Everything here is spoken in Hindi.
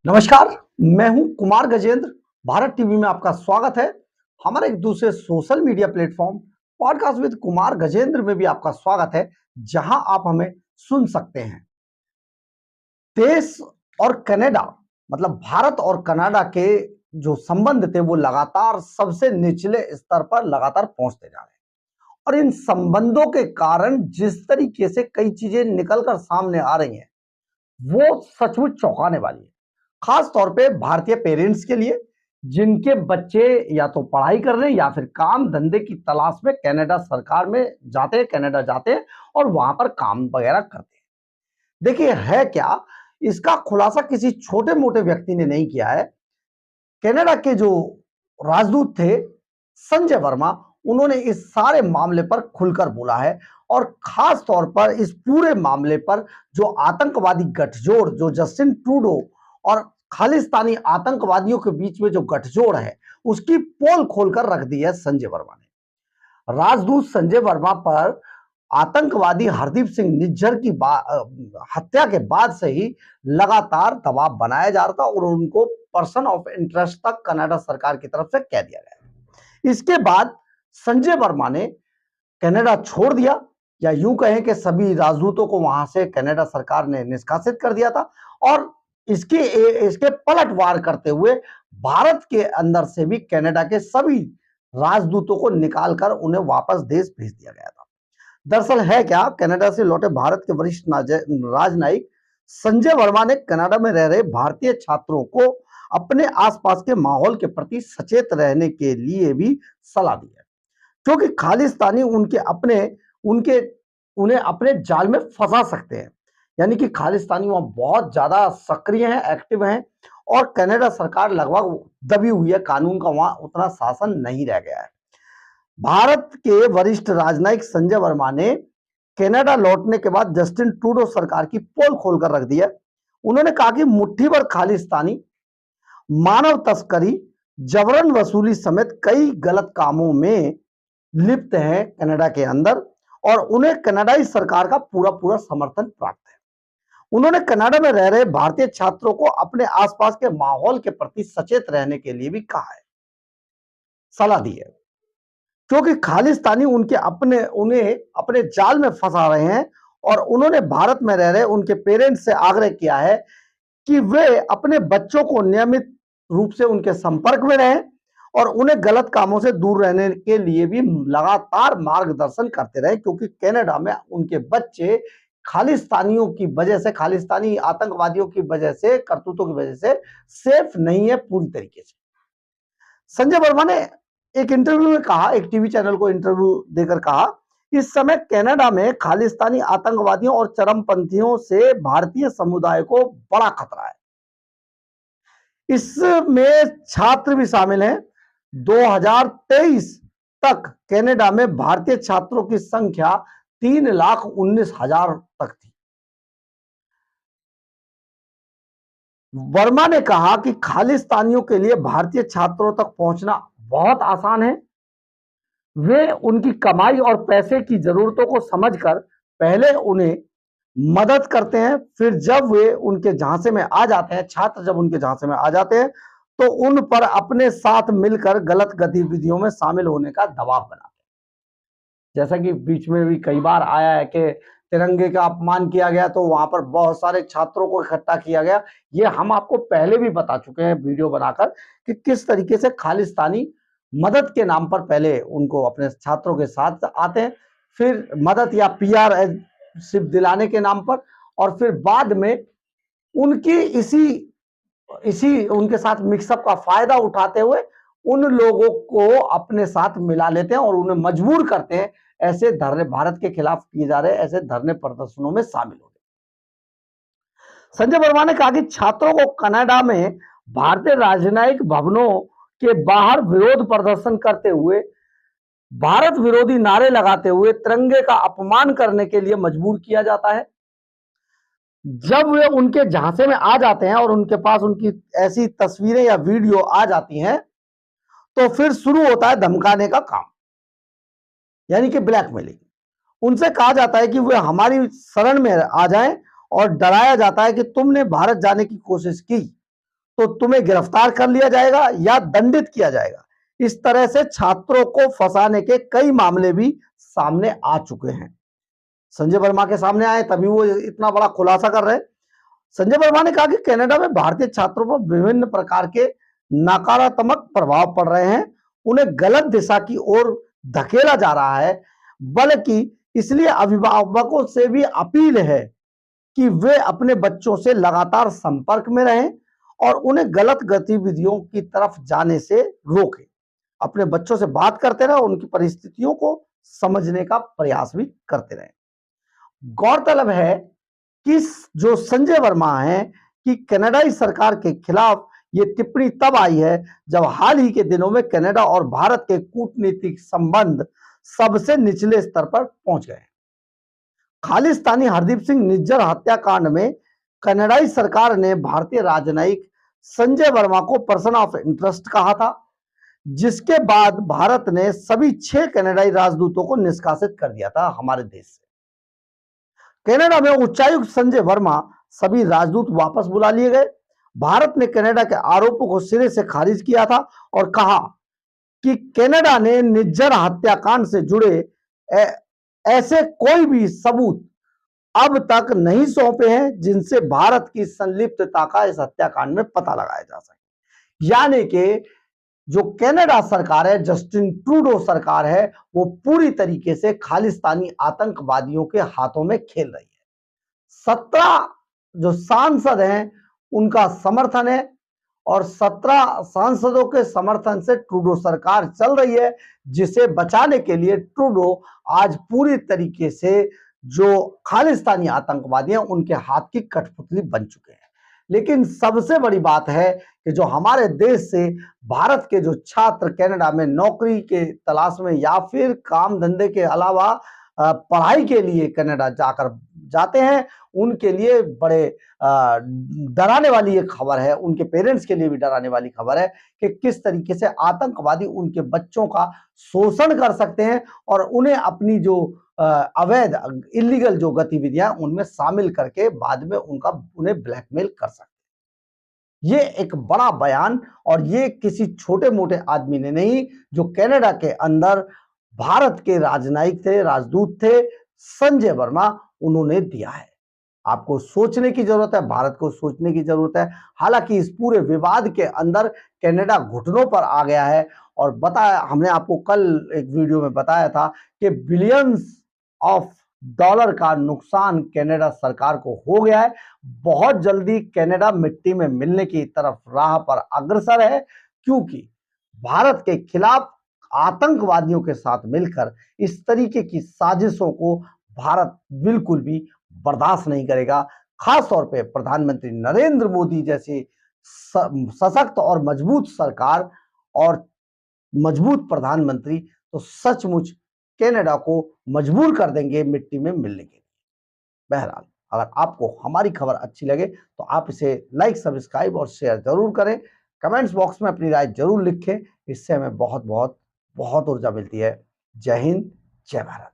नमस्कार, मैं हूं कुमार गजेंद्र। भारत टीवी में आपका स्वागत है। हमारे एक दूसरे social media platform podcast with Kumar Gajendra में भी आपका स्वागत है, जहां आप हमें सुन सकते हैं। देश और कनाडा मतलब भारत और कनाडा के जो संबंध थे वो लगातार सबसे निचले स्तर पर लगातार पहुंचते जा रहे हैं और इन संबंधों के कारण जिस तरीके से कई चीजें निकलकर सामने आ रही हैं वो सचमुच चौंकाने वाली है। खास तौर पे भारतीय पेरेंट्स के लिए जिनके बच्चे या तो पढ़ाई कर रहे हैं या फिर काम धंधे की तलाश में कनाडा सरकार में जाते हैं, कनाडा जाते हैं और वहां पर काम वगैरह करते हैं। देखिए है क्या, इसका खुलासा किसी छोटे मोटे व्यक्ति ने नहीं किया है। कनाडा के जो राजदूत थे संजय वर्मा, उन्होंने इस सारे मामले पर खुलकर बोला है और खास तौर पर इस पूरे मामले पर जो आतंकवादी गठजोड़ जो जस्टिन ट्रूडो और खालिस्तानी आतंकवादियों के बीच में जो गठजोड़ है उसकी पोल खोलकर रख दी है संजय वर्मा ने। राजदूत संजय वर्मा पर आतंकवादी हरदीप सिंह निज्जर की हत्या के बाद से ही लगातार दबाव बनाया जा रहा था और उनको पर्सन ऑफ इंटरेस्ट तक कनाडा सरकार की तरफ से कह दिया गया। इसके बाद संजय वर्मा ने कनाडा छोड़ दिया, या यूं कहें कि सभी राजदूतों को वहां से कनाडा सरकार ने निष्कासित कर दिया था और इसके पलटवार करते हुए भारत के अंदर से भी कनाडा के सभी राजदूतों को निकालकर उन्हें वापस देश भेज दिया गया था। दरअसल है क्या, कनाडा से लौटे भारत के वरिष्ठ राजनयिक संजय वर्मा ने कनाडा में रह रहे भारतीय छात्रों को अपने आसपास के माहौल के प्रति सचेत रहने के लिए भी सलाह दी है, क्योंकि खालिस्तानी उनके उन्हें अपने जाल में फंसा सकते हैं। यानी कि खालिस्तानी वहां बहुत ज्यादा सक्रिय हैं, एक्टिव हैं और कनाडा सरकार लगभग दबी हुई है, कानून का वहां उतना शासन नहीं रह गया है। भारत के वरिष्ठ राजनयिक संजय वर्मा ने कनाडा लौटने के बाद जस्टिन ट्रूडो सरकार की पोल खोलकर रख दी है। उन्होंने कहा कि मुट्ठी भर खालिस्तानी मानव तस्करी, जबरन वसूली समेत कई गलत कामों में लिप्त हैं कनाडा के अंदर और उन्हें कनाडाई सरकार का पूरा पूरा समर्थन प्राप्त है। उन्होंने कनाडा में रह रहे भारतीय छात्रों को अपने आसपास के माहौल के प्रति सचेत रहने के लिए भी कहा है, सलाह दी है, क्योंकि खालिस्तानी उन्हें अपने जाल में फंसा रहे हैं और उन्होंने भारत में रह रहे उनके पेरेंट्स से आग्रह किया है कि वे अपने बच्चों को नियमित रूप से उनके संपर्क में रहें और उन्हें गलत कामों से दूर रहने के लिए भी लगातार मार्गदर्शन करते रहे, क्योंकि कनाडा में उनके बच्चे खालिस्तानियों की वजह से, खालिस्तानी आतंकवादियों की वजह से, करतूतों की वजह से सेफ नहीं है पूरी तरीके से। संजय वर्मा ने एक इंटरव्यू में कहा, एक टीवी चैनल को इंटरव्यू देकर कहा, इस समय कनाडा में खालिस्तानी आतंकवादियों और चरमपंथियों से भारतीय समुदाय को बड़ा खतरा है। इसमें छात्र भी शामिल हैं। 2023 तक कनाडा में भारतीय छात्रों की संख्या 3,19,000 तक थी। वर्मा ने कहा कि खालिस्तानियों के लिए भारतीय छात्रों तक पहुंचना बहुत आसान है। वे उनकी कमाई और पैसे की जरूरतों को समझकर पहले उन्हें मदद करते हैं, फिर जब वे उनके झांसे में आ जाते हैं, छात्र जब उनके झांसे में आ जाते हैं तो उन पर अपने साथ मिलकर गलत गतिविधियों में शामिल होने का दबाव बनाते हैं। जैसा कि बीच में भी कई बार आया है कि तिरंगे का अपमान किया गया तो वहां पर बहुत सारे छात्रों को इकट्ठा किया गया। ये हम आपको पहले भी बता चुके हैं वीडियो बनाकर कि किस तरीके से खालिस्तानी मदद के नाम पर पहले उनको अपने छात्रों के साथ आते हैं, फिर मदद या पीआर सिर्फ दिलाने के नाम पर, और फिर बाद में उनकी इसी इसी उनके साथ मिक्सअप का फायदा उठाते हुए उन लोगों को अपने साथ मिला लेते हैं और उन्हें मजबूर करते हैं ऐसे धरने, भारत के खिलाफ किए जा रहे ऐसे धरने प्रदर्शनों में शामिल होने। संजय वर्मा ने कहा कि छात्रों को कनाडा में भारतीय राजनयिक भवनों के बाहर विरोध प्रदर्शन करते हुए, भारत विरोधी नारे लगाते हुए तिरंगे का अपमान करने के लिए मजबूर किया जाता है। जब वे उनके झांसे में आ जाते हैं और उनके पास उनकी ऐसी तस्वीरें या वीडियो आ जाती हैं तो फिर शुरू होता है धमकाने का काम, यानी कि ब्लैकमेलिंग। उनसे कहा जाता है कि वे हमारी शरण में आ जाएं और डराया जाता है कि तुमने भारत जाने की कोशिश की तो तुम्हें गिरफ्तार कर लिया जाएगा या दंडित किया जाएगा। इस तरह से छात्रों को फंसाने के कई मामले भी सामने आ चुके हैं। संजय वर्मा के सामने आए तभी वो इतना बड़ा खुलासा कर रहे हैं। संजय वर्मा ने कहा कि कनाडा में भारतीय छात्रों पर विभिन्न प्रकार के नकारात्मक प्रभाव पड़ रहे हैं, उन्हें गलत दिशा की ओर धकेला जा रहा है, बल्कि इसलिए अभिभावकों से भी अपील है कि वे अपने बच्चों से लगातार संपर्क में रहें और उन्हें गलत गतिविधियों की तरफ जाने से रोकें। अपने बच्चों से बात करते रहें, उनकी परिस्थितियों को समझने का प्रयास भी करते रहें। गौरतलब है कि जो संजय वर्मा है कि कनाडाई सरकार के खिलाफ ये टिप्पणी तब आई है जब हाल ही के दिनों में कनाडा और भारत के कूटनीतिक संबंध सबसे निचले स्तर पर पहुंच गए। खालिस्तानी हरदीप सिंह निज्जर हत्याकांड में कनाडाई सरकार ने भारतीय राजनयिक संजय वर्मा को पर्सन ऑफ इंटरेस्ट कहा था, जिसके बाद भारत ने सभी 6 कनाडाई राजदूतों को निष्कासित कर दिया था हमारे देश से। कनाडा में उच्चायुक्त संजय वर्मा सभी राजदूत वापस बुला लिए गए। भारत ने कनाडा के आरोपों को सिरे से खारिज किया था और कहा कि कनाडा ने निज्जर हत्याकांड से जुड़े ऐसे कोई भी सबूत अब तक नहीं सौंपे हैं जिनसे भारत की संलिप्तता का इस हत्याकांड में पता लगाया जा सके। यानी कि जो कनाडा सरकार है, जस्टिन ट्रूडो सरकार है, वो पूरी तरीके से खालिस्तानी आतंकवादियों के हाथों में खेल रही है। 17 जो सांसद हैं उनका समर्थन है और 17 सांसदों के समर्थन से ट्रूडो सरकार चल रही है, जिसे बचाने के लिए ट्रूडो आज पूरी तरीके से जो खालिस्तानी आतंकवादी हैं उनके हाथ की कठपुतली बन चुके हैं। लेकिन सबसे बड़ी बात है कि जो हमारे देश से भारत के जो छात्र कनाडा में नौकरी के तलाश में या फिर काम धंधे के अलावा पढ़ाई के लिए कनाडा जाते हैं, उनके लिए बड़े डराने वाली ये खबर है, उनके पेरेंट्स के लिए भी डराने वाली खबर है कि किस तरीके से आतंकवादी उनके बच्चों का शोषण कर सकते हैं और उन्हें अपनी जो अवैध इलीगल जो गतिविधियां उनमें शामिल करके बाद में उन्हें ब्लैकमेल कर सकते हैं। ये एक बड़ा बयान, और ये किसी छोटे मोटे आदमी ने नहीं, जो कनाडा के अंदर भारत के राजनयिक थे, राजदूत थे, संजय वर्मा, उन्होंने दिया है। आपको सोचने की जरूरत है, भारत को सोचने की जरूरत है। हालांकि इस पूरे विवाद के अंदर कनाडा घुटनों पर आ गया है और बताया, हमने आपको कल एक वीडियो में बताया था कि बिलियंस ऑफ डॉलर का नुकसान कनाडा सरकार को हो गया है। बहुत जल्दी कनाडा मिट्टी में मिलने की तरफ राह पर अग्रसर है, क्योंकि भारत के खिलाफ आतंकवादियों के साथ मिलकर इस तरीके की साजिशों को भारत बिल्कुल भी बर्दाश्त नहीं करेगा। खास तौर पे प्रधानमंत्री नरेंद्र मोदी जैसी सशक्त और मजबूत सरकार और मजबूत प्रधानमंत्री तो सचमुच कनाडा को मजबूर कर देंगे मिट्टी में मिलने के लिए। बहरहाल, अगर आपको हमारी खबर अच्छी लगे तो आप इसे लाइक, सब्सक्राइब और शेयर जरूर करें। कमेंट्स बॉक्स में अपनी राय जरूर लिखें, इससे हमें बहुत बहुत बहुत ऊर्जा मिलती है। जय हिंद, जय भारत।